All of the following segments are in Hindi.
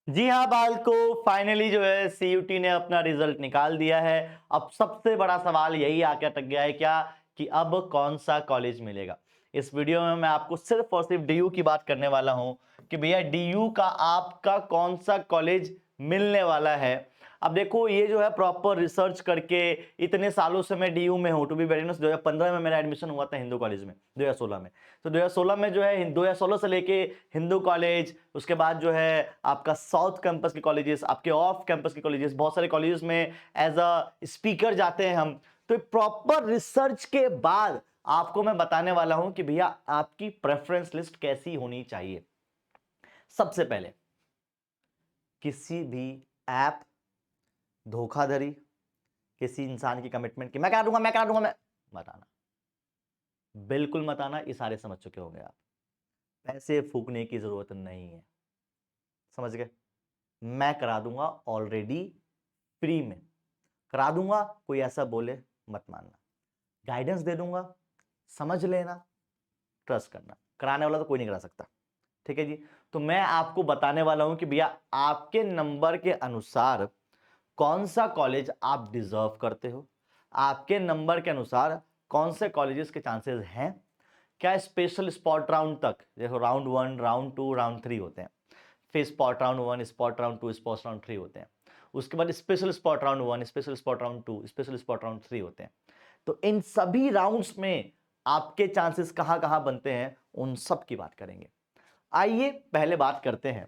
जी हाँ बालको, फाइनली जो है सीयूटी ने अपना रिजल्ट निकाल दिया है। अब सबसे बड़ा सवाल यही आके अटक गया है क्या कि अब कौन सा कॉलेज मिलेगा। इस वीडियो में मैं आपको सिर्फ और सिर्फ डीयू की बात करने वाला हूं कि भैया डीयू का आपका कौन सा कॉलेज मिलने वाला है। अब देखो ये जो है प्रॉपर रिसर्च करके इतने सालों से मैं डीयू में हूं। टू बी वेरी ऑनेस्ट 2015 में मेरा एडमिशन हुआ था हिंदू कॉलेज में, 2016 में। तो 2016 में जो है 2016 से लेके हिंदू कॉलेज, उसके बाद जो है आपका साउथ कैंपस के कॉलेजेस, आपके ऑफ कैंपस के कॉलेजेस, बहुत सारे कॉलेजेस में एज अ स्पीकर जाते हैं हम। तो प्रॉपर रिसर्च के बाद आपको मैं बताने वाला हूं कि भैया आपकी प्रेफरेंस लिस्ट कैसी होनी चाहिए। सबसे पहले किसी भी ऐप, धोखाधड़ी, किसी इंसान की कमिटमेंट की मैं करा दूंगा, मैं करा दूंगा, मैं मत आना, बिल्कुल मत आना। इशारे समझ चुके होंगे आप। पैसे फूकने की जरूरत नहीं है, समझ गए। मैं करा दूंगा ऑलरेडी, फ्री में करा दूंगा। कोई ऐसा बोले मत मानना, गाइडेंस दे दूंगा, समझ लेना, ट्रस्ट करना। कराने वाला तो कोई नहीं करा सकता, ठीक है जी। तो मैं आपको बताने वाला हूं कि भैया आपके नंबर के अनुसार कौन सा कॉलेज आप डिजर्व करते हो, आपके नंबर के अनुसार कौन से कॉलेजेस के चांसेस हैं। क्या स्पेशल स्पॉट राउंड तक, देखो राउंड 1, राउंड 2, राउंड 3 होते हैं। फिर spot round 1, spot round 2, spot round 3 होते हैं। उसके बाद special spot round 1, special spot round 2, special spot round 3 होते हैं। तो इन सभी राउंड्स में आपके चांसेस कहां कहां बनते हैं, उन सब की बात करेंगे। आइए पहले बात करते हैं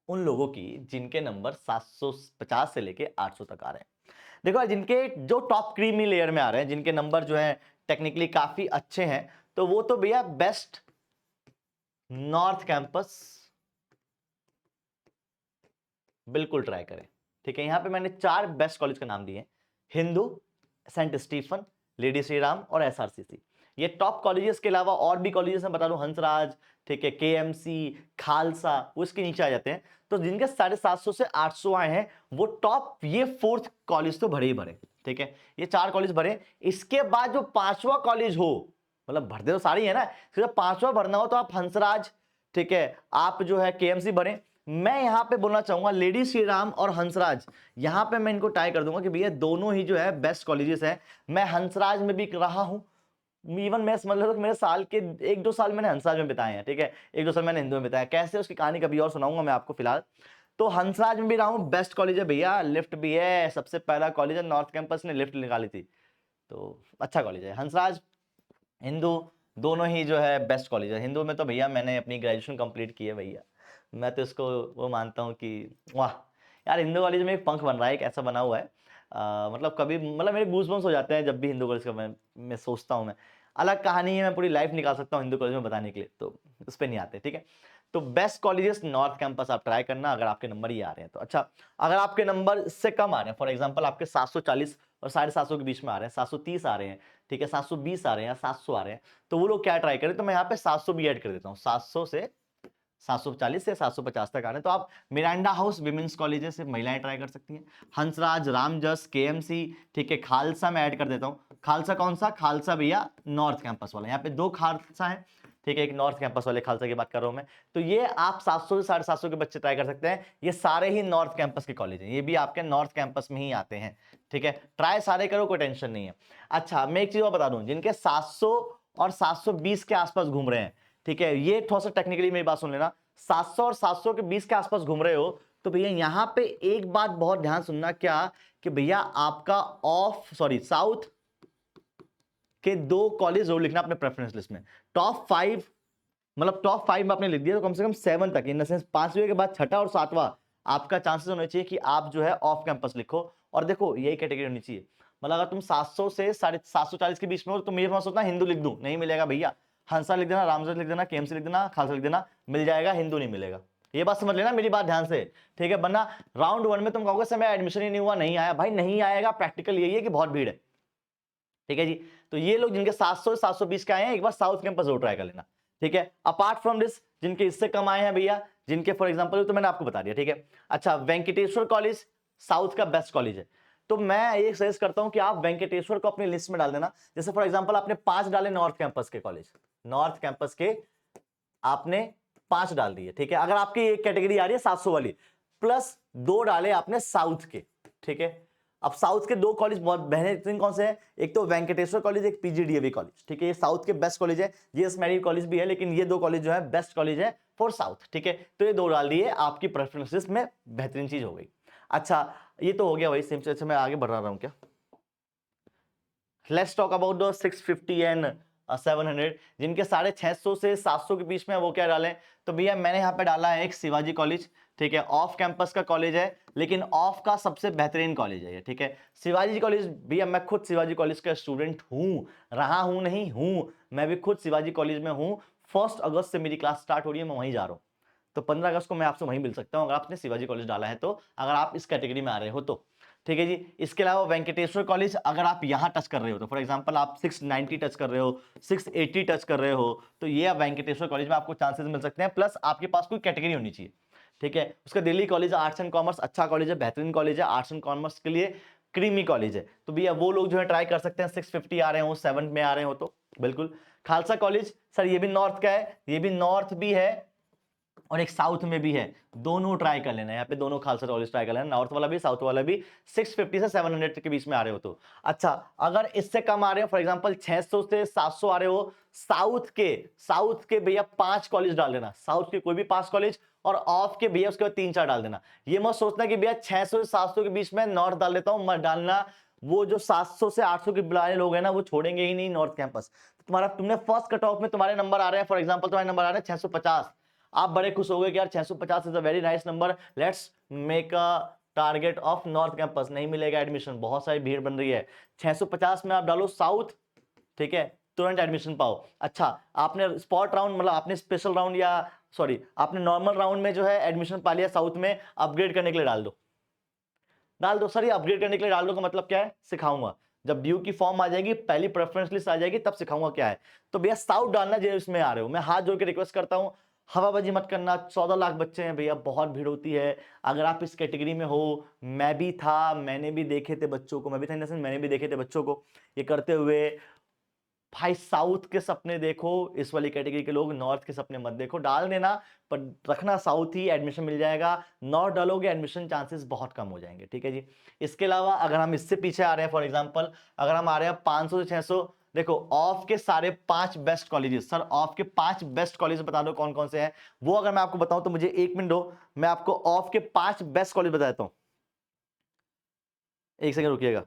उन लोगों की जिनके नंबर 750 से लेके 800 तक आ रहे हैं। देखो जिनके जो टॉप क्रीमी लेयर में आ रहे हैं, जिनके नंबर जो है टेक्निकली काफी अच्छे हैं, तो वो तो भैया बेस्ट नॉर्थ कैंपस बिल्कुल ट्राई करें। ठीक है, यहां पे मैंने 4 बेस्ट कॉलेज का नाम दिए हैं: Hindu, Saint Stephen, Lady Shri Ram और एसआरसीसी। ये टॉप कॉलेजेस के अलावा और भी कॉलेजेस मैं बता दूं, हंसराज, ठीक है, केएमसी, खालसा, वो इसके नीचे आ जाते हैं। तो जिनके 750 से 800 आए हैं वो टॉप, ये 4th कॉलेज तो भरे ही भरे। ठीक है, ये 4 कॉलेज भरे। इसके बाद जो 5वां कॉलेज हो, मतलब भरते तो सारी है ना, जब 5वां भरना हो तो आप हंसराज, ठीक है, आप जो है केएमसी भरें। मैं यहां पे बोलना चाहूंगा लेडी श्री राम और हंसराज, यहां पे मैं इनको टाई कर दूंगा कि भैया दोनों ही जो है बेस्ट कॉलेजेस हैं। मैं हंसराज में भी रहा हूं, इवन मैं समझ लो मेरे साल के 1-2 साल मैंने हंसराज में बिताए हैं। ठीक है, 1-2 साल मैंने हिंदू में बिताया, कैसे उसकी कहानी कभी और सुनाऊंगा मैं आपको। फिलहाल तो हंसराज में भी रहा हूं, बेस्ट कॉलेज है भैया, लिफ्ट भी है, सबसे पहला कॉलेज है, नॉर्थ कैंपस ने लिफ्ट निकाली थी, तो अच्छा कॉलेज है हंसराज। हिंदू, दोनों ही जो है बेस्ट कॉलेज है। हिंदू में तो भैया मैंने अपनी ग्रेजुएशन कंप्लीट की है भैया, मैं तो इसको वो मानता हूँ कि वाह यार, हिंदू कॉलेज में एक पंख बन रहा है, एक ऐसा बना हुआ है। मतलब कभी, मतलब मेरे गूज़बम्स हो जाते हैं जब भी हिंदू कॉलेज का मैं सोचता हूँ। मैं अलग कहानी है, मैं पूरी लाइफ निकाल सकता हूँ हिंदू कॉलेज में बताने के लिए, तो उस पर नहीं आते। ठीक है, तो बेस्ट कॉलेजेस नॉर्थ कैंपस आप ट्राई करना अगर आपके नंबर ही आ रहे हैं तो। अच्छा, अगर आपके नंबर इससे कम आ रहे हैं, फॉर एग्जांपल आपके 740 और 750 के बीच में आ रहे हैं, 730 आ रहे हैं, ठीक है, 720 आ रहे हैं या 700 आ रहे हैं, तो वो लोग क्या ट्राई करें, तो मैं यहाँ पे 700 भी ऐड कर देता हूँ। 700 से 740 से 750 तक आ रहे हैं तो आप मिरांडा हाउस विमेंस कॉलेजेस से महिलाएं ट्राई कर सकती हैं, हंसराज, रामजस, केएमसी, ठीक है, खालसा मैं ऐड कर देता हूं। खालसा कौन सा? खालसा भैया नॉर्थ कैंपस वाला, यहाँ पे 2 खालसा है, ठीक है, एक नॉर्थ कैंपस वाले खालसा की बात कर रहा हूं मैं। तो ये आप 700 से 750 के बच्चे ट्राई कर सकते हैं, ये सारे ही नॉर्थ कैंपस के कॉलेज हैं, ये भी आपके नॉर्थ कैंपस में ही आते हैं। ठीक है, ट्राई सारे करो, कोई टेंशन नहीं है। अच्छा, मैं एक चीज और बता दूं, जिनके 700 और 720 के आसपास घूम रहे हैं, ठीक है, ये थोड़ा सा टेक्निकली मेरी बात सुन लेना, 700 और 700 के 20 के आसपास घूम रहे हो तो भैया यहां पे एक बात बहुत ध्यान सुनना, क्या कि भैया आपका साउथ के 2 कॉलेज जरूर लिखना अपने प्रेफरेंस लिस्ट में। टॉप 5, मतलब टॉप 5 में आपने लिख दिया तो कम से कम 7 तक, इन द सेंस 5वें के बाद छठा और 7वां आपका चांसेस होने चाहिए कि आप जो है ऑफ कैंपस लिखो। और देखो यही कैटेगरी होनी चाहिए, मतलब अगर तुम 700 से 740 के बीच में हो तो मेरे पास सोचना हिंदू लिख दूं, नहीं मिलेगा भैया। हंसा लिख देना, रामजस लिख देना, केएमसी लिख देना, खालसा लिख देना, मिल जाएगा, हिंदू नहीं मिलेगा। ये बात समझ लेना मेरी बात ध्यान से, ठीक है, वरना राउंड 1 में तुम कहोगे सर मेरा एडमिशन ही नहीं हुआ, नहीं आया, भाई नहीं आएगा, प्रैक्टिकल यही है कि बहुत भीड़ है। ठीक है जी, तो ये लोग जिनके 700 से 720 के आए हैं, एक बार साउथ कैंपस जरूर ट्राई कर लेना। ठीक है, अपार्ट फ्रॉम दिस जिनके इससे कम आए हैं भैया, जिनके फॉर एग्जांपल तो मैंने आपको बता दिया। ठीक है, अच्छा, वेंकटेश्वर कॉलेज साउथ का बेस्ट कॉलेज है, तो मैं ये सजेस्ट करता हूं कि आप वेंकटेश्वर को अपनी लिस्ट में डाल देना। जैसे फॉर एग्जांपल आपने 5 डाले नॉर्थ कैंपस के कॉलेज, नॉर्थ कैंपस के आपने 5 डाल दिए, ठीक है, अगर आपकी एक कैटेगरी आ रही है 700 वाली, प्लस 2 डाले आपने साउथ के, ठीक है। अब साउथ के 2 कॉलेज बहुत बेहतरीन कौन से हैं, एक तो वेंकटेश्वर कॉलेज, एक पीजीडीएवी कॉलेज, ठीक है। ये साउथ के बेस्ट कॉलेज है, जीएस मेडिकल कॉलेज भी है, लेकिन ये 2 कॉलेज जो है बेस्ट कॉलेज है फॉर साउथ, ठीक है। तो ये 2 डाल दिए, आपकी प्रेफरेंसेस में बेहतरीन चीज हो गई। अच्छा ये तो हो गया वही सेम चीज, मैं आगे बढ़ रहा हूं क्या। Let's talk about the 650 and 700, जिनके 650 से 700 के बीच में, वो क्या डालें। तो भैया मैंने यहाँ पे डाला है एक शिवाजी कॉलेज, ठीक है। ऑफ कैंपस का कॉलेज है, लेकिन ऑफ का सबसे बेहतरीन कॉलेज है ये, ठीक है। शिवाजी कॉलेज, भैया मैं खुद शिवाजी कॉलेज का स्टूडेंट हूँ, रहा हूँ नहीं हूँ, मैं भी खुद शिवाजी कॉलेज में हूँ। 1 अगस्त से मेरी क्लास स्टार्ट हो रही है, मैं वहीं जा रहा हूँ, तो 15 अगस्त को मैं आपसे वहीं मिल सकता हूँ अगर आपने शिवाजी कॉलेज डाला है तो, अगर आप इस कैटेगरी में आ रहे हो तो, ठीक है जी। इसके अलावा वेंकटेश्वर कॉलेज अगर आप यहाँ टच कर रहे हो तो, फॉर एग्जांपल आप 690 टच कर रहे हो, 680 टच कर रहे हो, तो ये वेंकटेश्वर कॉलेज में आपको चांसेस मिल सकते हैं, प्लस आपके पास कोई कैटेगरी होनी चाहिए, ठीक है। उसका Delhi college arts and commerce अच्छा कॉलेज है, बेहतरीन कॉलेज है, आर्ट्स एंड कॉमर्स के लिए क्रीमी कॉलेज है, तो भैया वो लोग जो है ट्राई कर सकते हैं, 650 आ रहे हो, 7 में आ रहे हो तो बिल्कुल। खालसा कॉलेज सर ये भी नॉर्थ का है, ये भी नॉर्थ भी है और एक साउथ में भी है, दोनों ट्राई कर लेना, यहाँ पे दोनों खालसा कॉलेज ट्राई कर लेना, नॉर्थ वाला भी साउथ वाला भी। 650 से 700 के बीच में आ रहे हो तो अच्छा। अगर इससे कम आ रहे हो, फॉर एग्जांपल 600 से 700 आ रहे हो, साउथ के भैया 5 कॉलेज डाल देना, साउथ के कोई भी 5 कॉलेज, और ऑफ के भैया उसके बाद 3-4 डाल देना। ये मत सोचना कि भैया 600 से 700 के बीच में नॉर्थ डाल देता हूं, मत डालना। वो जो 700 से 800 के बुलाने लोग हैं ना, वो छोड़ेंगे ही नहीं नॉर्थ कैंपस। तुम्हारा तुमने फर्स्ट कट ऑफ में तुम्हारे नंबर आ रहे हैं, फॉर एग्जांपल तुम्हारे नंबर आ रहे हैं 650, आप बड़े खुश हो गए कि यार 650 is a very nice number, let's make a target of north campus. नहीं मिलेगा एडमिशन, बहुत सारी भीड़ बन रही है। 650 में आप डालो साउथ, ठीक है, तुरंत एडमिशन पाओ। अच्छा आपने स्पॉट राउंड मतलब आपने स्पेशल राउंड या सॉरी आपने नॉर्मल राउंड में जो है एडमिशन पा लिया साउथ में, अपग्रेड करने के लिए डाल दो सर। ये अपग्रेड करने के लिए डाल दो का मतलब क्या है, सिखाऊंगा। जब ड्यू की फॉर्म आ जाएगी, पहली प्रेफरेंस लिस्ट आ जाएगी, तब सिखाऊंगा क्या है। तो भैया साउथ डालना जो इसमें आ रहे हो, मैं हाथ जोड़ के रिक्वेस्ट करता हूं, हवाबाजी मत करना। 14 लाख बच्चे हैं भैया, बहुत भीड़ होती है। अगर आप इस कैटेगरी में हो, मैं भी था, मैंने भी देखे थे बच्चों को, मैं भी था मैंने भी देखे थे बच्चों को ये करते हुए। भाई साउथ के सपने देखो, इस वाली कैटेगरी के लोग, नॉर्थ के सपने मत देखो। डाल देना पर रखना साउथ ही, एडमिशन मिल जाएगा। नॉर्थ डालोगे एडमिशन चांसेस बहुत कम हो जाएंगे, ठीक है जी। इसके अलावा अगर हम इससे पीछे आ रहे हैं, फॉर एग्जांपल अगर हम आ रहे हैं 500 से 600, देखो ऑफ के सारे 5 बेस्ट कॉलेजेस, सर ऑफ के 5 बेस्ट कॉलेज बता दो कौन कौन से हैं। वो अगर मैं आपको बताऊं तो मुझे 1 मिनट दो, मैं आपको ऑफ के 5 बेस्ट कॉलेज बता देता हूं, 1 सेकंड रुकिएगा।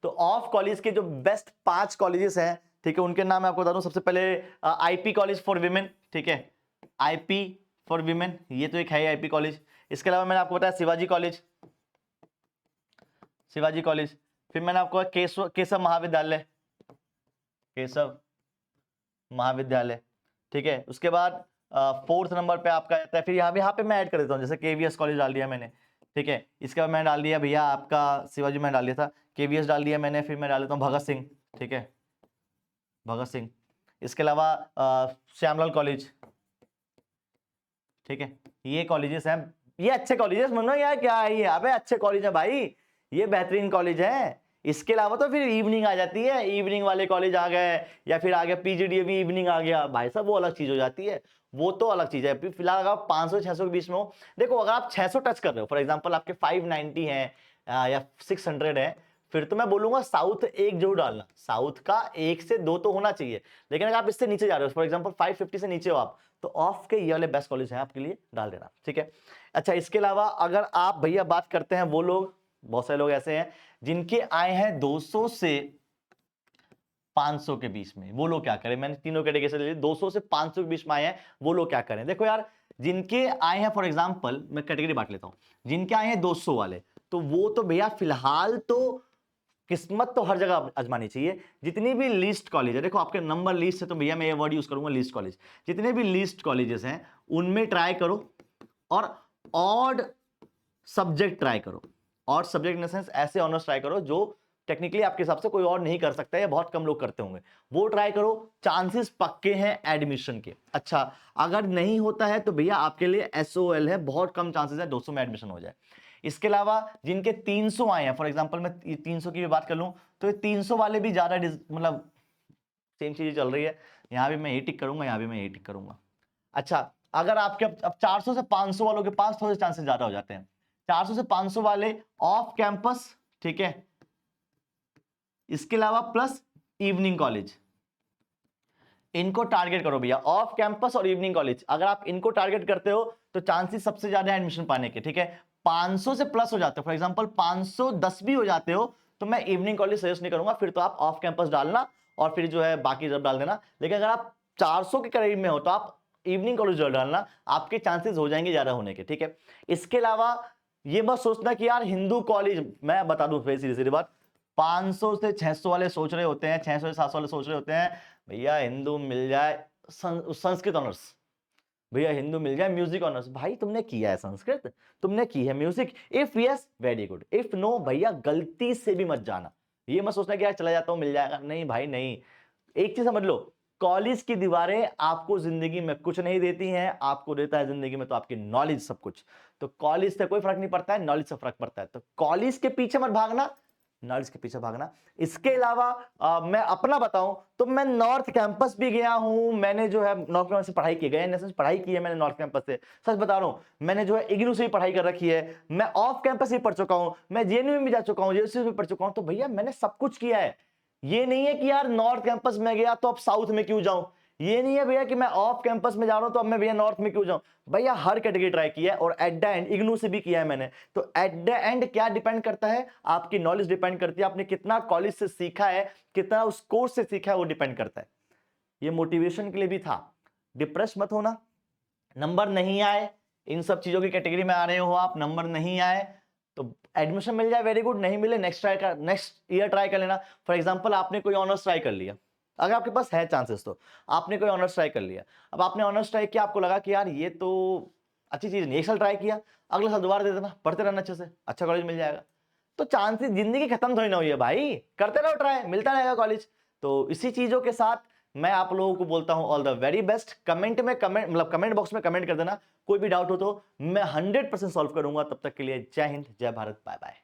तो ऑफ कॉलेज के जो बेस्ट 5 कॉलेजेस हैं, ठीक है, उनके नाम मैं आपको बता दूं। सबसे पहले आईपी कॉलेज फॉर विमेन, ठीक है, आईपी फॉर विमेन, ये तो एक है आईपी कॉलेज। इसके अलावा मैंने आपको बताया शिवाजी कॉलेज, फिर मैंने आपको केशव महाविद्यालय, ठीक है। उसके बाद 4th नंबर पे आपका आता है, फिर यहाँ पे मैं ऐड कर देता हूँ, जैसे केवीएस कॉलेज डाल दिया मैंने, ठीक है। इसके बाद मैंने डाल दिया भैया आपका शिवाजी, मैंने डाल दिया था, केवीएस डाल दिया मैंने, फिर मैं डाल देता हूँ भगत सिंह, ठीक है, भगत सिंह। इसके अलावा श्यामलाल कॉलेज, ठीक है। ये कॉलेजेस हैं, ये अच्छे कॉलेजेस, मानो यार क्या है ये, अबे अच्छे कॉलेज है भाई, ये बेहतरीन कॉलेज है। इसके अलावा तो फिर इवनिंग आ जाती है, इवनिंग वाले कॉलेज आ गए, या फिर आ गया पीजीडीएवी इवनिंग आ गया, भाई साहब वो अलग चीज हो जाती है, वो तो अलग चीज है। फिलहाल अगर आप 500-600 के बीच में हो, देखो अगर आप 600 टच कर रहे हो, फॉर एग्जाम्पल आपके 590 है या 600 है, फिर तो मैं बोलूंगा साउथ एक जरूर डालना, साउथ का 1 से 2 तो होना चाहिए। लेकिन अगर आप इससे नीचे जा रहे हो, फॉर एग्जाम्पल 550 से नीचे हो आप, तो ऑफ के ये वाले बेस्ट कॉलेज हैं आपके लिए, डाल देना, ठीक है। अच्छा इसके अलावा अगर आप भैया बात करते हैं, वो लोग बहुत सारे लोग ऐसे हैं जिनके आए हैं 200 से 500 के बीच में, वो लोग क्या करें। मैंने तीनों कैटेगरी से ले 200 से 500 के बीच में आए हैं, वो लोग क्या करें। देखो यार जिनके आए हैं, फॉर एग्जांपल मैं कैटेगरी बांट लेता हूं, जिनके आए हैं 200 वाले, तो वो तो भैया फिलहाल तो किस्मत तो हर जगह आजमानी चाहिए। जितनी भी लिस्ट कॉलेज है, देखो आपके नंबर लिस्ट है, तो भैया मैं ये वर्ड यूज करूंगा लिस्ट कॉलेज, जितने भी लिस्ट कॉलेजेस हैं उनमें ट्राई करो, और ऑड सब्जेक्ट ट्राई करो। Odd subject in the sense ऐसे ऑनर्स ट्राई करो जो टेक्निकली आपके हिसाब से कोई और नहीं कर सकता है, या बहुत कम लोग करते होंगे, वो ट्राई करो, चांसेस पक्के हैं एडमिशन के। अच्छा अगर नहीं होता है तो भैया आपके लिए एसओएल है, बहुत कम चांसेस है 200 में एडमिशन हो जाए। इसके अलावा जिनके 300 आए हैं, फॉर एग्जांपल मैं 300 की भी बात कर लूं, तो ये 300 वाले भी ज्यादा मतलब सेम चीज चल रही है, यहां भी मैं यही टिक करूंगा, यहां भी मैं यही टिक करूंगा। अच्छा अगर आपके अब 400 से 500 वालों के पास थोड़े चांसेस ज्यादा हो जाते हैं। 400 से 500 वाले ऑफ कैंपस, ठीक है, इसके अलावा प्लस इवनिंग कॉलेज, इनको टारगेट करो भैया। ऑफ कैंपस और इवनिंग कॉलेज अगर आप इनको टारगेट करते हो तो चांसेस सबसे ज्यादा है एडमिशन पाने के, ठीक है। 500 से प्लस हो जाते हो, फॉर एग्जांपल 510 भी हो जाते हो, तो मैं इवनिंग कॉलेज सजेस्ट नहीं करूंगा, फिर तो आप ऑफ कैंपस डालना और फिर जो है बाकी जब डाल देना। लेकिन अगर आप 400 के करीब में हो तो आप इवनिंग कॉलेज डालना, आपके चांसेस हो जाएंगे ज्यादा होने के, ठीक है। इसके अलावा ये मत सोचना कि यार हिंदू कॉलेज, मैं बता दूं सीधी सीधी बात, 500 से 600 वाले सोच रहे होते हैं, 600 से 700 वाले सोच रहे होते हैं भैया हिंदू मिल जाए संस्कृत ऑनर्स, भैया हिंदू मिल जाए म्यूजिक ऑनर्स। भाई तुमने किया है संस्कृत, तुमने की है music, if yes very good, if no भैया गलती से भी मत जाना। ये मत सोचना कि यार चला जाता हूं मिल जाएगा, नहीं भाई नहीं। एक चीज समझ लो, कॉलेज की दीवारें आपको जिंदगी में कुछ नहीं देती हैं, आपको देता है जिंदगी में तो आपकी नॉलेज सब कुछ। तो कॉलेज से कोई फर्क नहीं पड़ता है, नॉलेज से फर्क पड़ता है। तो कॉलेज के पीछे मत भागना, नॉलेज के पीछे भागना। इसके अलावा मैं अपना बताऊं तो मैं नॉर्थ कैंपस भी गया हूं, मैंने जो है नॉर्थ कैंपस से पढ़ाई की, गया नेशनल पढ़ाई की है मैंने नॉर्थ कैंपस से, सच बता रहा हूं। मैंने जो है इग्नू से भी पढ़ाई कर रखी है, मैं ऑफ कैंपस भी पढ़ चुका हूं, मैं जेएनयू में भी जा चुका हूं, जेएसयू में पढ़ चुका हूं। तो भैया मैंने सब कुछ किया है। ये नहीं है कि यार नॉर्थ कैंपस में गया तो अब साउथ में क्यों जाऊं, ये नहीं है भैया कि मैं ऑफ कैंपस में जा रहा हूं तो अब मैं भैया नॉर्थ में क्यों जाऊं। भैया हर कैटेगरी ट्राई किया है और एट द एंड इग्नू से भी किया है मैंने। तो एट द एंड क्या डिपेंड करता है, आपकी नॉलेज डिपेंड करती है, आपने कितना कॉलेज से सीखा है, कितना उस कोर्स से सीखा है, वो डिपेंड करता है। ये मोटिवेशन के लिए भी था। डिप्रेस मत होना, नंबर नहीं आए, इन सब चीजों की कैटेगरी में आ रहे हो आप, नंबर नहीं आए तो एडमिशन मिल जाए वेरी गुड, नहीं मिले नेक्स्ट ट्राई कर, नेक्स्ट ईयर ट्राई कर लेना। फॉर एग्जांपल आपने कोई ऑनर्स ट्राई कर लिया, अगर आपके पास है चांसेस तो आपने कोई ऑनर्स ट्राई कर लिया, अब आपने ऑनर्स ट्राई किया, आपको लगा कि यार ये तो अच्छी चीज नहीं, एक साल ट्राई किया, अगले साल दोबारा दे देना, पढ़ते रहना अच्छे से, अच्छा कॉलेज मिल जाएगा। तो चांसेस, जिंदगी खत्म थोड़ी ना हुई है भाई, करते रहो ट्राई, मिलता रहेगा कॉलेज। तो इसी चीजों के साथ मैं आप लोगों को बोलता हूं all the very best. Comment में मतलब कमेंट बॉक्स में कमेंट कर देना, कोई भी डाउट हो तो मैं 100% सॉल्व करूंगा। तब तक के लिए जय हिंद, जय भारत, बाय बाय।